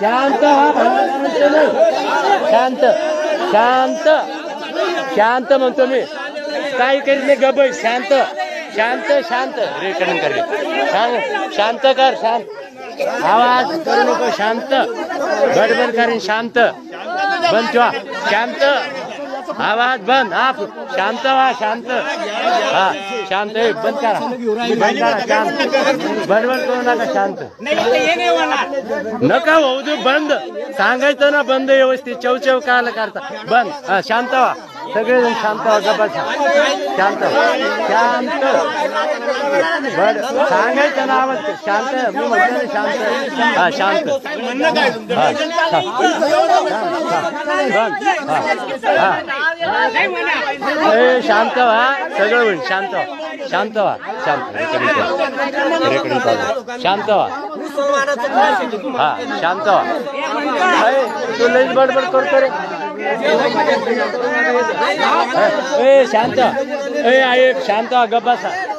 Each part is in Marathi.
शांत शांत शांत शांत म्हणतो मी काही करीत नाही गब शांत शांत शांत रेकॉर्डिंग कर शांत कर शांत आवाज करू नको शांत गडबड करीन शांत बंद ठेवा शांत आवाज बंद आप शांत व्हा शांत हा शांत बंद करा शांत बडबड करू नका शांत नका होऊ दे बंद सांगायचं ना बंद व्यवस्थित चवचव कायला करता बंद हा शांत व्हा सगळेजण शांत व्हा गप्पा शांत शांत बड सांगायचं ना आवाज शांत मी म्हणतो शांत हा शांत शांत व्हा सगळं होईल शांत शांत व्हा शांत रेकॉर्डिंग चालू शांत व्हा हा शांत व्हा तू लईच बडबड करतो रे शांत ऐक शांत व्हा गप्पा शांत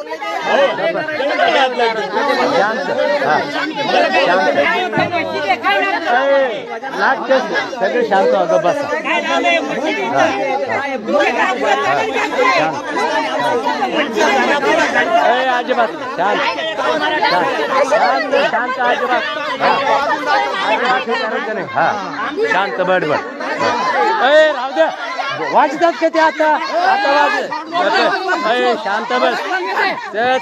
लागते सगळे शांत व्हा गप्पा अजिबात शांत शांत शांत अजिबात हा शांत बडबड राहू दे वाजतात का ते आता आता वाज शांत बस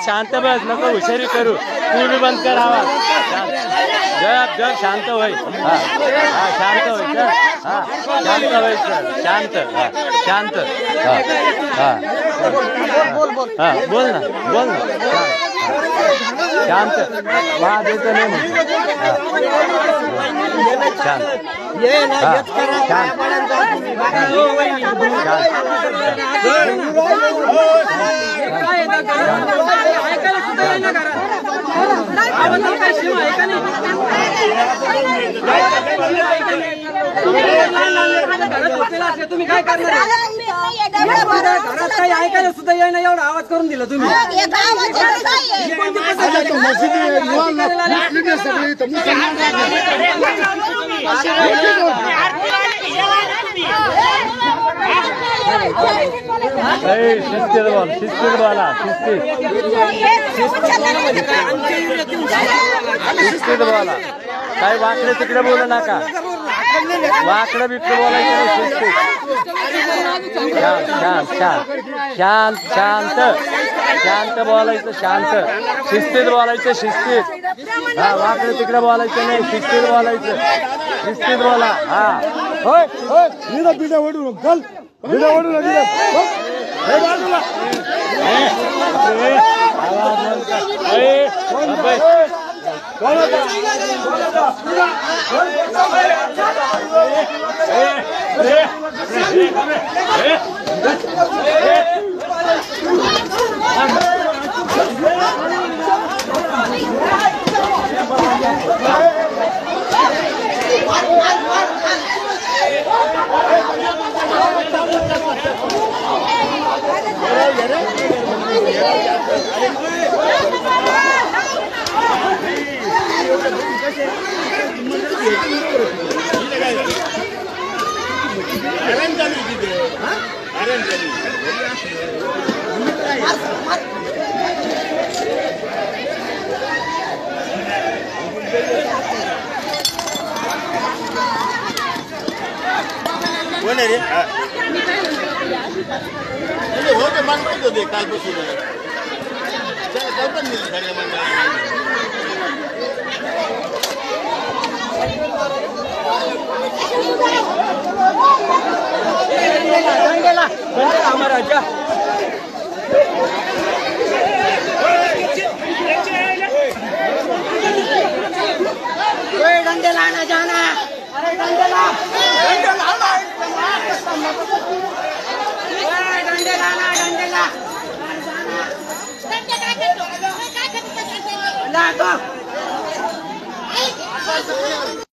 शांत बस नको हुशारी करू तू बी बंद कर आवाज जप जप शांत होय हा शांत होय सर हा शांत होय सर शांत शांत हा हा बोल ना शांत वाद येतो नाही म्हणतो शांत तुम्ही काय करणार घरात काही ऐकायला सुद्धा येईना एवढा आवाज करून दिला तुम्ही शिस्तीत बोला काही वाकडे तिकडे बोलू नका वाकडं बिकडं बोलायचं शांत शांत शांत बोलायचं शांत शिस्तीत बोलायचं शिस्तीत हा वाकडं तिकडे बोलायचं नाही शिस्तीत बोलायचं शिस्तीत बोला हा होय होय बिडा ओढू चल बिडा ओढू कोण रे होते मन माहित होते कालपासून पण मिळेल सगळ्या हमारा क्या डंडे लाना जाना अरे डंडे ला डंडे ला